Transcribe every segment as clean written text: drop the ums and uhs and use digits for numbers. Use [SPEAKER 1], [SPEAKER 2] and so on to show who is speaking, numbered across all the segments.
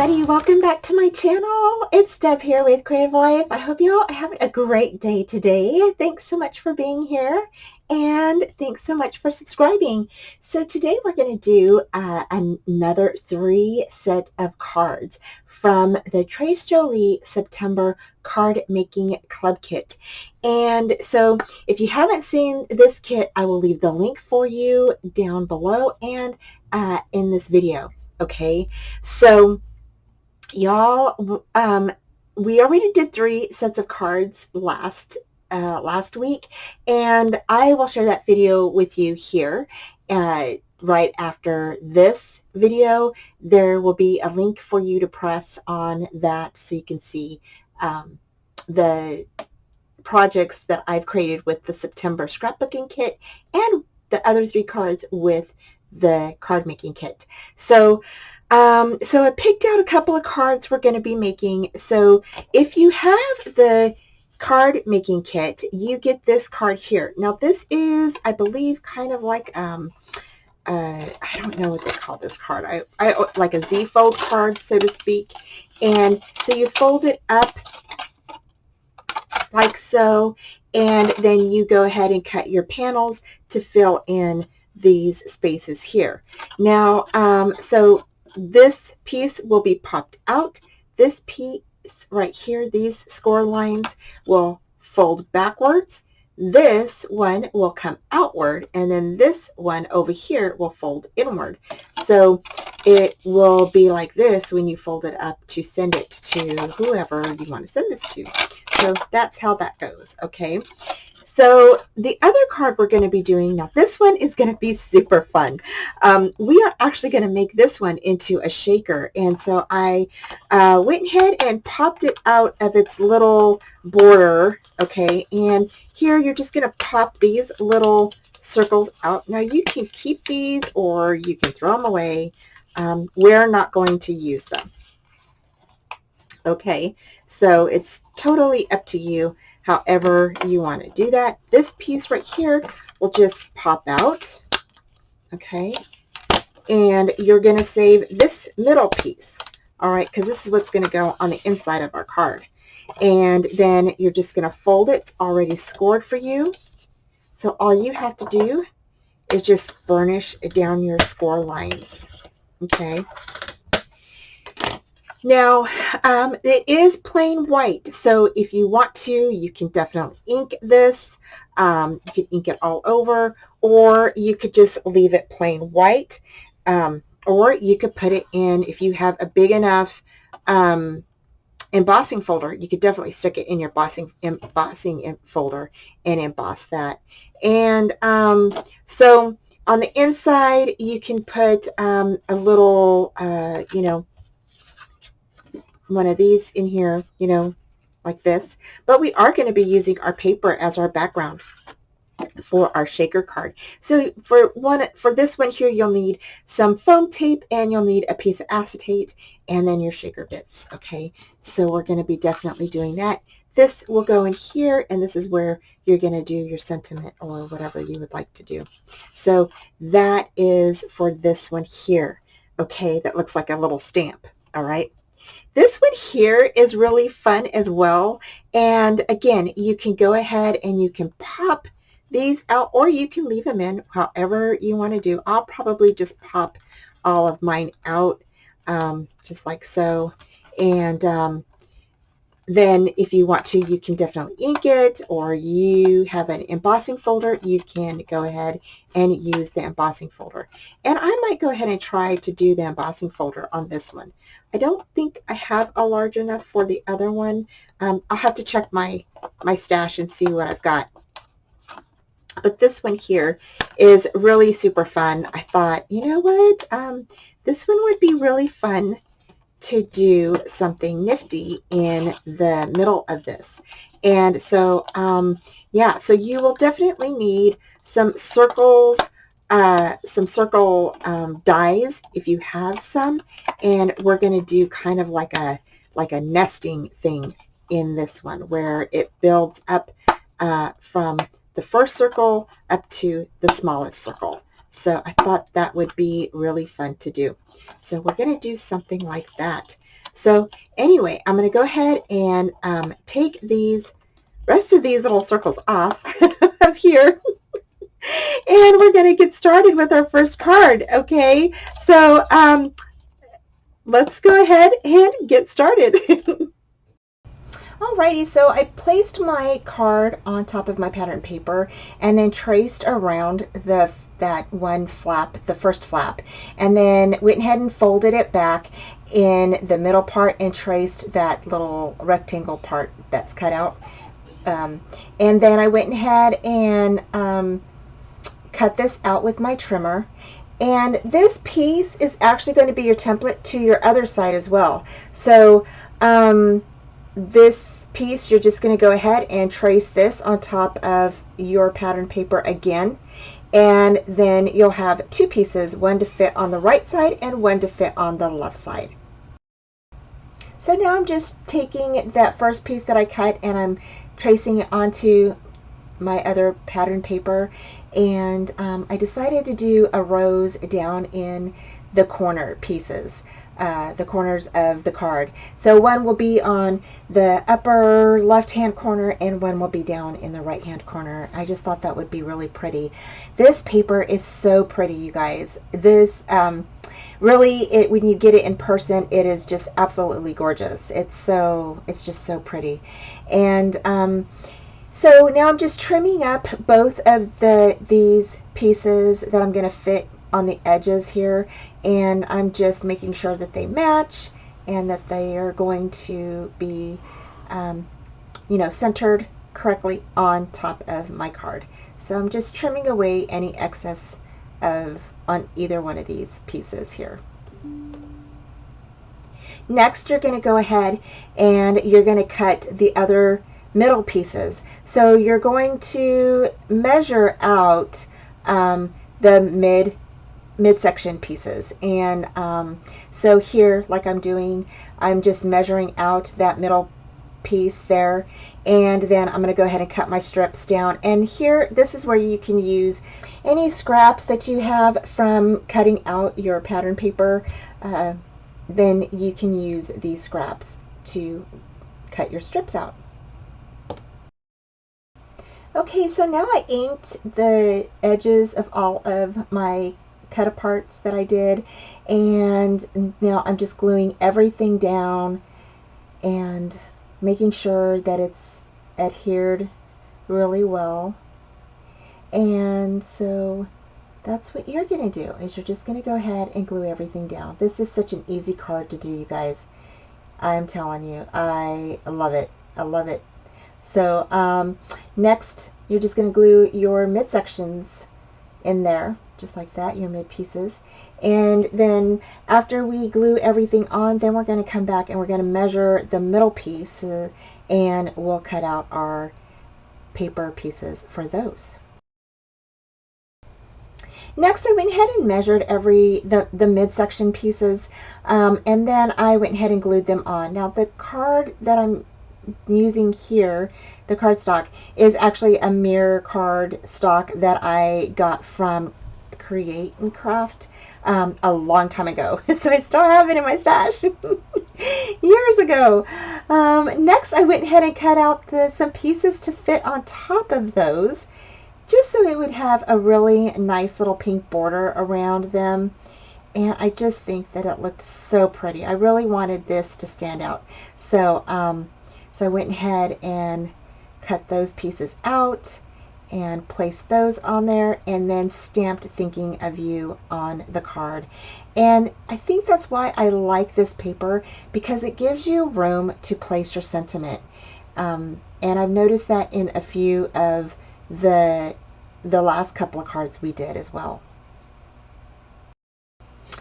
[SPEAKER 1] everybody, welcome back to my channel. It's Deb here with Creative Life. I hope you all are having a great day today. Thanks so much for being here and thanks so much for subscribing. So today we're going to do another 3 set of cards from the Trace Jolie September Card Making Club Kit. And so if you haven't seen this kit, I will leave the link for you down below and in this video. Okay, so y'all, we already did 3 sets of cards last week, and I will share that video with you here right after this video. There will be a link for you to press on that so you can see the projects that I've created with the September scrapbooking kit and the other 3 cards with the card making kit. So I picked out a couple of cards we're going to be making. So if you have the card making kit, you get this card here. Now this is, I believe, kind of like I don't know what they call this card. I like a Z fold card, so to speak. And so you fold it up like so, and then you go ahead and cut your panels to fill in these spaces here. Now, so this piece will be popped out. This piece right here, these score lines will fold backwards. This one will come outward, and then this one over here will fold inward. So it will be like this when you fold it up to send it to whoever you want to send this to. So that's how that goes, okay? So the other card we're going to be doing, now this one is going to be super fun. We are actually going to make this one into a shaker. And so I went ahead and popped it out of its little border, okay? And here you're just going to pop these little circles out. Now you can keep these or you can throw them away. We're not going to use them. Okay, so it's totally up to you. However you want to do that. This piece right here will just pop out, okay? And you're going to save this middle piece, all right, because this is what's going to go on the inside of our card. And then you're just going to fold it. It's already scored for you. So all you have to do is just burnish down your score lines, okay? Now, it is plain white, so if you want to, you can definitely ink this. You can ink it all over, or you could just leave it plain white, or you could put it in, if you have a big enough embossing folder, you could definitely stick it in your embossing folder and emboss that. And so on the inside, you can put a little, you know, one of these in here, you know, like this. But we are going to be using our paper as our background for our shaker card. So for this one here, you'll need some foam tape and you'll need a piece of acetate and then your shaker bits. Okay, so we're going to be definitely doing that. This will go in here, and this is where you're going to do your sentiment or whatever you would like to do. So that is for this one here. Okay, that looks like a little stamp. All right. This one here is really fun as well. And again, you can go ahead and you can pop these out, or you can leave them in, however you want to do. I'll probably just pop all of mine out, just like so. And then if you want to, you can definitely ink it, or you have an embossing folder, you can go ahead and use the embossing folder. And I might go ahead and try to do the embossing folder on this one. I don't think I have a large enough for the other one. I'll have to check my stash and see what I've got. But this one here is really super fun. I thought, you know what, this one would be really fun to do something nifty in the middle of this. And so yeah, so you will definitely need some circles, some circle dies if you have some, and we're going to do kind of like a nesting thing in this one where it builds up from the first circle up to the smallest circle. So I thought that would be really fun to do. So we're going to do something like that. So anyway, I'm going to go ahead and take these rest of these little circles off of here. And we're going to get started with our first card, okay? So let's go ahead and get started. Alrighty, so I placed my card on top of my pattern paper and then traced around that one flap, the first flap, and then went ahead and folded it back in the middle part and traced that little rectangle part that's cut out. And then I went ahead and cut this out with my trimmer. And this piece is actually going to be your template to your other side as well. So this piece, you're just going to go ahead and trace this on top of your pattern paper again. And then you'll have two pieces, one to fit on the right side and one to fit on the left side. So now I'm just taking that first piece that I cut and I'm tracing it onto my other pattern paper, and I decided to do a rose down in the corner pieces, the corners of the card. So one will be on the upper left hand corner and one will be down in the right hand corner. I just thought that would be really pretty. This paper is so pretty, you guys. This really, when you get it in person, it is just absolutely gorgeous. It's just so pretty. And so now I'm just trimming up both of these pieces that I'm going to fit on the edges here, and I'm just making sure that they match and that they are going to be centered correctly on top of my card. So I'm just trimming away any excess on either one of these pieces here. Next, you're going to go ahead and you're going to cut the other middle pieces. So you're going to measure out the midsection pieces, and so here, like I'm doing, I'm just measuring out that middle piece there, and then I'm going to go ahead and cut my strips down. And here, this is where you can use any scraps that you have from cutting out your pattern paper. Then you can use these scraps to cut your strips out. Okay, so now I inked the edges of all of my cut aparts that I did, and now I'm just gluing everything down and making sure that it's adhered really well. And so that's what you're going to do, is you're just going to go ahead and glue everything down. This is such an easy card to do, you guys. I'm telling you, I love it. I love it. So next, you're just going to glue your midsections in there, just like that, your mid pieces. And then after we glue everything on, then we're going to come back and we're going to measure the middle piece, and we'll cut out our paper pieces for those. Next, I went ahead and measured the midsection pieces, and then I went ahead and glued them on. Now the card that I'm using here, the cardstock, is actually a mirror card stock that I got from Create and Craft a long time ago. So I still have it in my stash years ago. Next, I went ahead and cut out some pieces to fit on top of those, just so it would have a really nice little pink border around them. And I just think that it looked so pretty. I really wanted this to stand out. So I went ahead and cut those pieces out and placed those on there, and then stamped Thinking of You on the card. And I think that's why I like this paper, because it gives you room to place your sentiment. And I've noticed that in a few of the last couple of cards we did as well.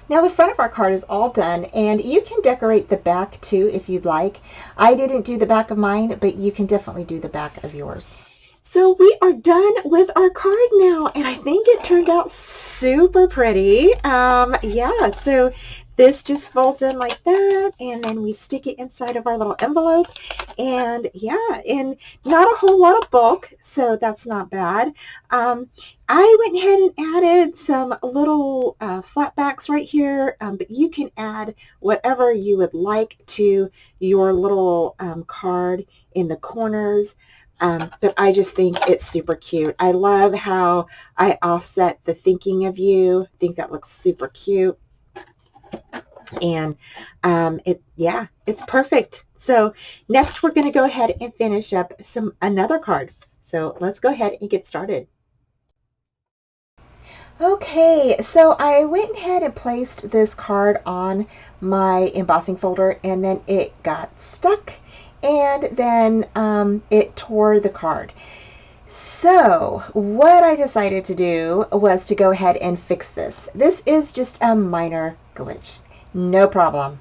[SPEAKER 1] Now the front of our card is all done, and you can decorate the back too if you'd like. I didn't do the back of mine, but you can definitely do the back of yours. So we are done with our card now, and I think it turned out super pretty. Yeah, so this just folds in like that, and then we stick it inside of our little envelope. And yeah, and not a whole lot of bulk, so that's not bad. I went ahead and added some little flat backs right here, but you can add whatever you would like to your little card in the corners. But I just think it's super cute. I love how I offset the thinking of you. I think that looks super cute. And yeah, it's perfect. So next we're going to go ahead and finish up another card. So let's go ahead and get started. Okay, so I went ahead and placed this card on my embossing folder, and then it got stuck, and then it tore the card. So what I decided to do was to go ahead and fix this. This is just a minor glitch. No problem.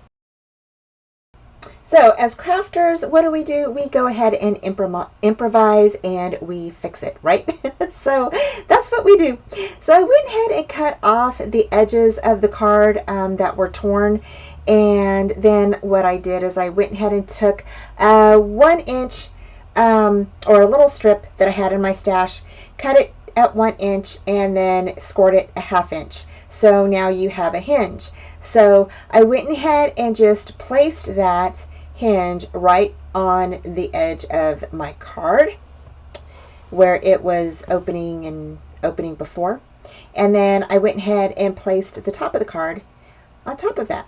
[SPEAKER 1] So as crafters, what do? We go ahead and improvise and we fix it, right? So that's what we do. So I went ahead and cut off the edges of the card that were torn. And then what I did is I went ahead and took 1 inch or a little strip that I had in my stash, cut it at 1 inch, and then scored it a 1/2 inch. So now you have a hinge. So I went ahead and just placed that hinge right on the edge of my card where it was opening before. And then I went ahead and placed the top of the card on top of that.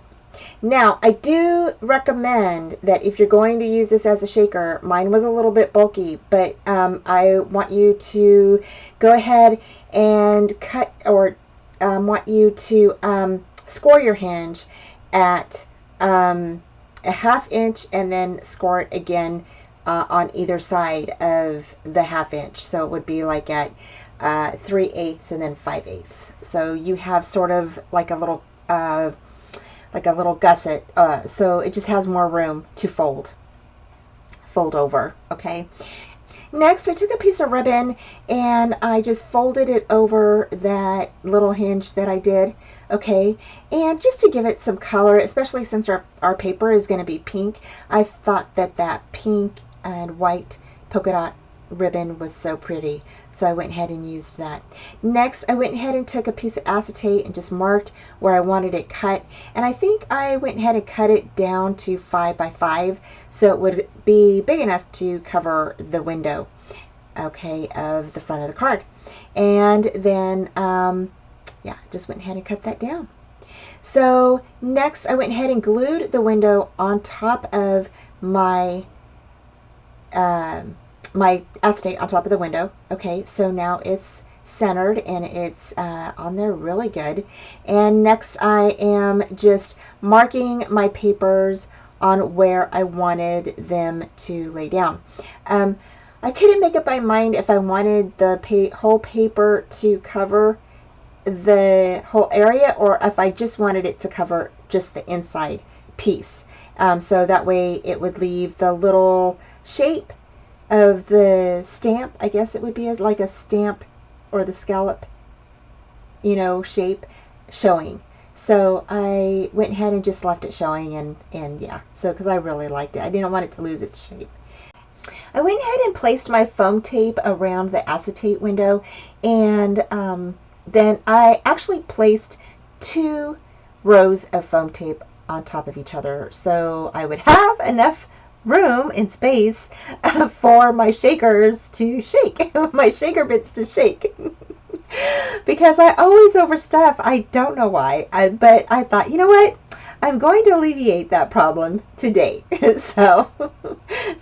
[SPEAKER 1] Now, I do recommend that if you're going to use this as a shaker, mine was a little bit bulky, but I want you to go ahead and cut, or want you to score your hinge at a 1/2 inch, and then score it again on either side of the 1/2 inch. So it would be like at 3/8 and then 5/8. So you have sort of like a little gusset, so it just has more room to fold over. Okay. Next, I took a piece of ribbon and I just folded it over that little hinge that I did, okay? And just to give it some color, especially since our paper is going to be pink, I thought that that pink and white polka dot ribbon was so pretty, so I went ahead and used that. Next, I went ahead and took a piece of acetate and just marked where I wanted it cut, and I think I went ahead and cut it down to 5 by 5 so it would be big enough to cover the window, okay, of the front of the card. And then yeah, just went ahead and cut that down. So next I went ahead and glued the window on top of my my acetate on top of the window. Okay, so now it's centered and it's on there really good. And next I am just marking my papers on where I wanted them to lay down. I couldn't make up my mind if I wanted the whole paper to cover the whole area, or if I just wanted it to cover just the inside piece. So that way it would leave the little shape of the stamp, I guess it would be like a stamp or the scallop, you know, shape showing. So I went ahead and just left it showing, and yeah, so because I really liked it. I didn't want it to lose its shape. I went ahead and placed my foam tape around the acetate window, and then I actually placed 2 rows of foam tape on top of each other so I would have enough room and space for my shakers to shake, my shaker bits to shake. Because I always overstuff. I don't know why, but I thought, you know what? I'm going to alleviate that problem today. so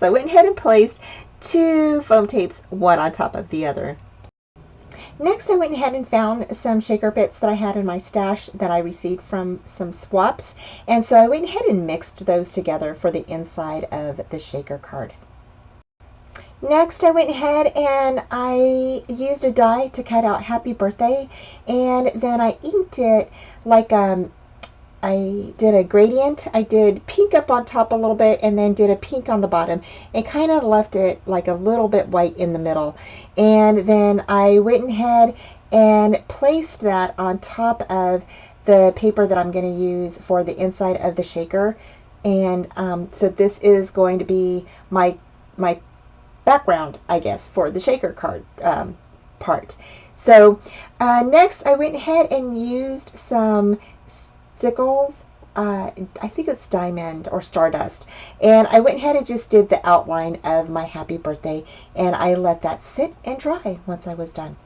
[SPEAKER 1] I went ahead and placed 2 foam tapes, one on top of the other. Next, I went ahead and found some shaker bits that I had in my stash that I received from some swaps, and so I went ahead and mixed those together for the inside of the shaker card. Next, I went ahead and I used a die to cut out Happy Birthday, and then I inked it like I did a gradient. I did pink up on top a little bit and then did a pink on the bottom and kind of left it like a little bit white in the middle. And then I went ahead and placed that on top of the paper that I'm going to use for the inside of the shaker. And so this is going to be my background, I guess, for the shaker card part. So next I went ahead and used some stickles. I think it's diamond or stardust, and I went ahead and just did the outline of my happy birthday, and I let that sit and dry once I was done.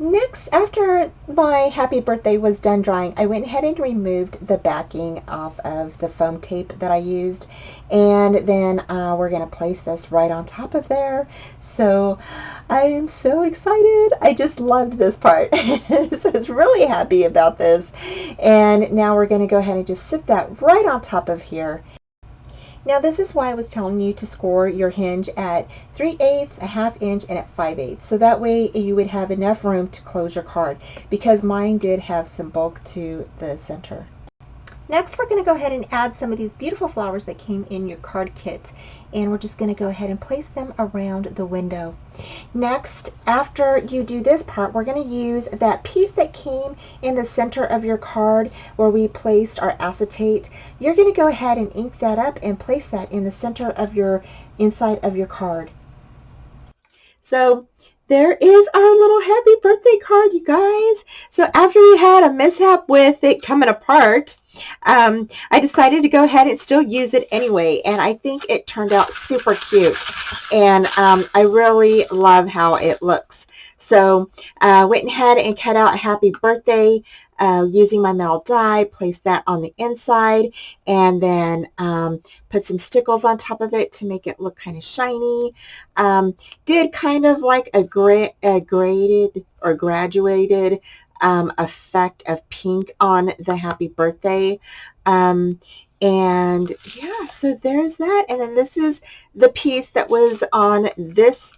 [SPEAKER 1] Next, after my happy birthday was done drying, I went ahead and removed the backing off of the foam tape that I used, and then we're going to place this right on top of there. So I am so excited. I just loved this part. So I was really happy about this. And now we're going to go ahead and just sit that right on top of here. Now this is why I was telling you to score your hinge at 3/8, a half inch, and at 5/8. So that way you would have enough room to close your card, because mine did have some bulk to the center. Next, we're going to go ahead and add some of these beautiful flowers that came in your card kit, and we're just going to go ahead and place them around the window. Next, after you do this part, we're going to use that piece that came in the center of your card where we placed our acetate. You're going to go ahead and ink that up and place that in the center of your inside of your card. So there is our little happy birthday card, you guys. So after we had a mishap with it coming apart, I decided to go ahead and still use it anyway, and I think it turned out super cute, and I really love how it looks. So went ahead and cut out a happy birthday using my metal die, placed that on the inside, and then put some stickles on top of it to make it look kind of shiny. Did kind of like a graded or graduated effect of pink on the happy birthday. And yeah, so there's that. And then this is the piece that was on this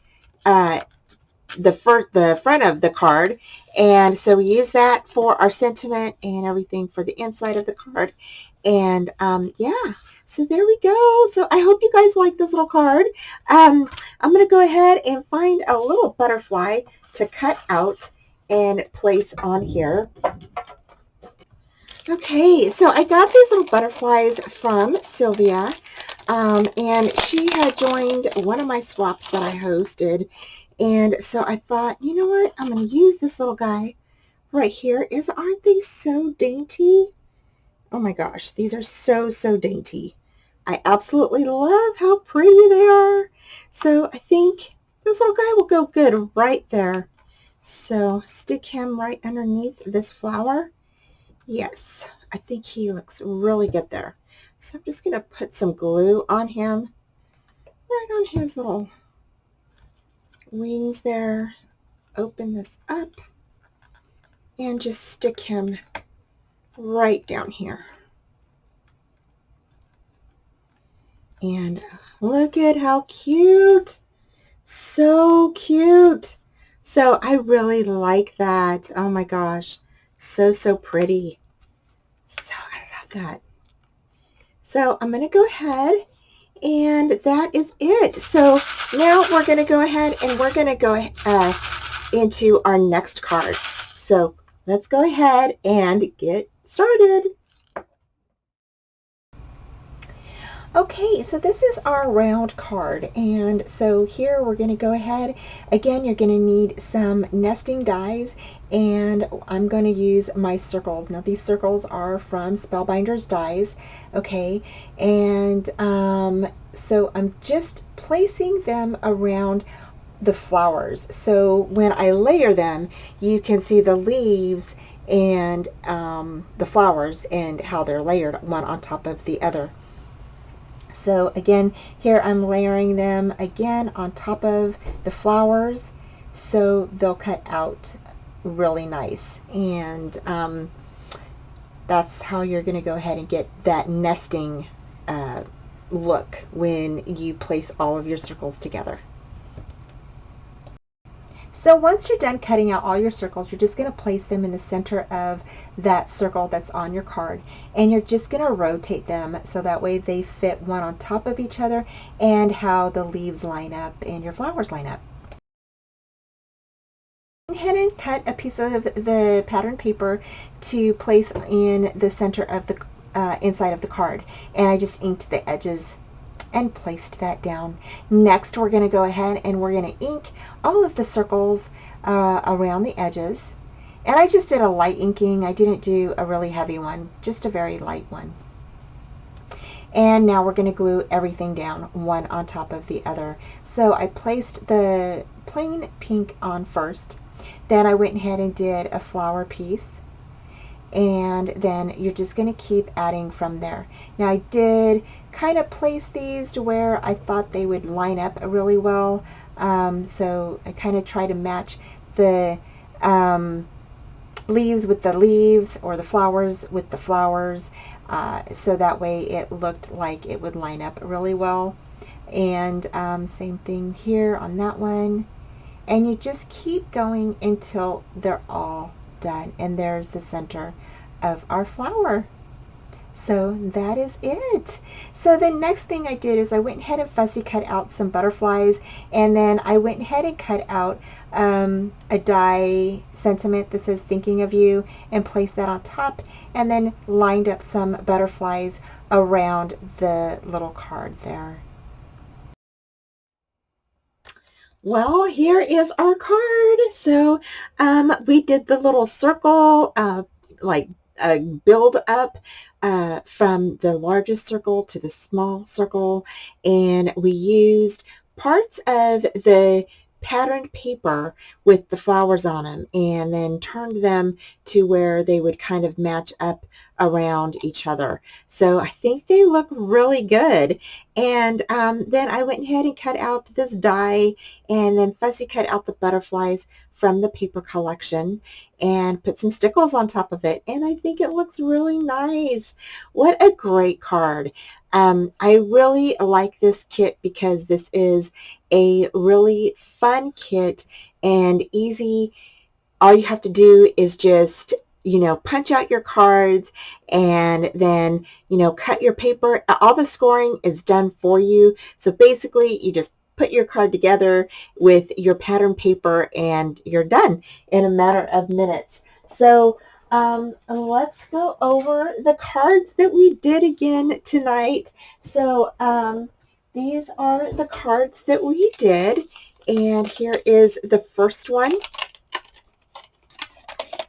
[SPEAKER 1] the front of the card, and so we use that for our sentiment and everything for the inside of the card. And yeah, so there we go. So I hope you guys like this little card. I'm going to go ahead and find a little butterfly to cut out and place on here. Okay, so I got these little butterflies from Sylvia, and she had joined one of my swaps that I hosted. And so I thought, you know what, I'm going to use this little guy right here. Aren't they so dainty? Oh my gosh, these are so dainty. I absolutely love how pretty they are. So I think this little guy will go good right there. So stick him right underneath this flower. Yes, I think he looks really good there. So I'm just going to put some glue on him, right on his little wings there. Open this up and just stick him right down here. And look at how cute. So cute. So I really like that. Oh my gosh. So pretty. So I love that. So I'm going to go ahead, and that is it. So now we're going to go ahead and we're going to go into our next card. So let's go ahead and get started. Okay, so this is our round card, and so here we're going to go ahead. Again, you're going to need some nesting dies, and I'm going to use my circles. Now these circles are from Spellbinders dies, okay, and so I'm just placing them around the flowers. So when I layer them, you can see the leaves and the flowers and how they're layered one on top of the other. So again, here I'm layering them again on top of the flowers, so they'll cut out really nice. And that's how you're going to go ahead and get that nesting look when you place all of your circles together. So once you're done cutting out all your circles, you're just going to place them in the center of that circle that's on your card, and you're just going to rotate them so that way they fit one on top of each other, and how the leaves line up and your flowers line up. ahead and cut a piece of the pattern paper to place in the center of the inside of the card, and I just inked the edges and placed that down. Next, we're going to go ahead and we're going to ink all of the circles around the edges, and I just did a light inking. I didn't do a really heavy one, just a very light one. And now we're going to glue everything down one on top of the other. So I placed the plain pink on first, then I went ahead and did a flower piece, and then you're just going to keep adding from there. Now I did kind of place these to where I thought they would line up really well, so I kind of try to match the leaves with the leaves, or the flowers with the flowers, so that way it looked like it would line up really well. And same thing here on that one, and you just keep going until they're all done. And there's the center of our flower. So that is it. So the next thing I did is I went ahead and fussy cut out some butterflies, and then I went ahead and cut out a die sentiment that says thinking of you, and placed that on top, and then lined up some butterflies around the little card there. Well, here is our card. So we did the little circle, like build up from the largest circle to the small circle, and we used parts of the patterned paper with the flowers on them, and then turned them to where they would kind of match up around each other. So I think they look really good. And then I went ahead and cut out this die, and then fussy cut out the butterflies from the paper collection and put some stickles on top of it, and I think it looks really nice. What a great card. I really like this kit because this is a really fun kit and easy. All you have to do is just, punch out your cards, and then, cut your paper. All the scoring is done for you. So basically you just put your card together with your pattern paper and you're done in a matter of minutes. So let's go over the cards that we did again tonight. So these are the cards that we did, and here is the first one.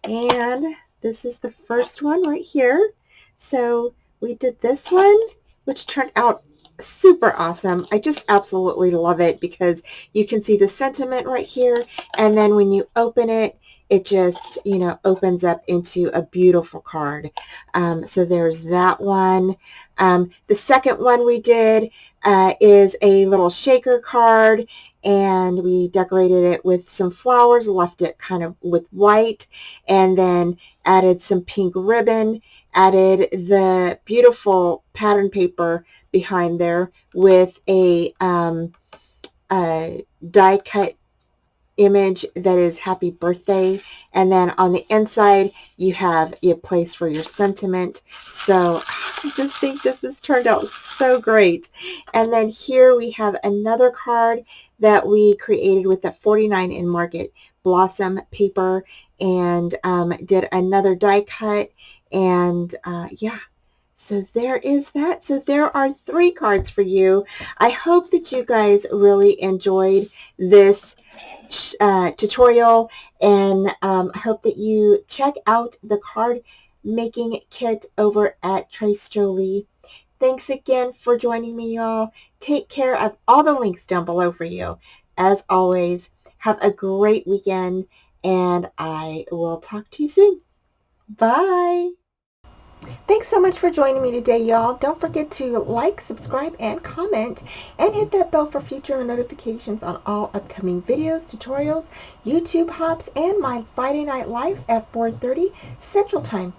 [SPEAKER 1] And this is the first one right here. So we did this one, which turned out super awesome. I just absolutely love it because you can see the sentiment right here, and then when you open it, it just, opens up into a beautiful card. So there's that one. The second one we did is a little shaker card, and we decorated it with some flowers, left it kind of with white, and then added some pink ribbon, added the beautiful pattern paper behind there with a die cut image that is happy birthday, and then on the inside you have a place for your sentiment. So I just think this has turned out so great. And then here we have another card that we created with the 49 in Market Blossom paper, and did another die cut, and yeah. So there is that. So there are 3 cards for you. I hope that you guys really enjoyed this tutorial, and I hope that you check out the card making kit over at Trace Jolie. Thanks again for joining me, y'all. Take care. Of all the links down below for you. As always, have a great weekend, and I will talk to you soon. Bye. Thanks so much for joining me today, y'all. Don't forget to like, subscribe, and comment, and hit that bell for future notifications on all upcoming videos, tutorials, YouTube hops, and my Friday night lives at 4:30 Central Time.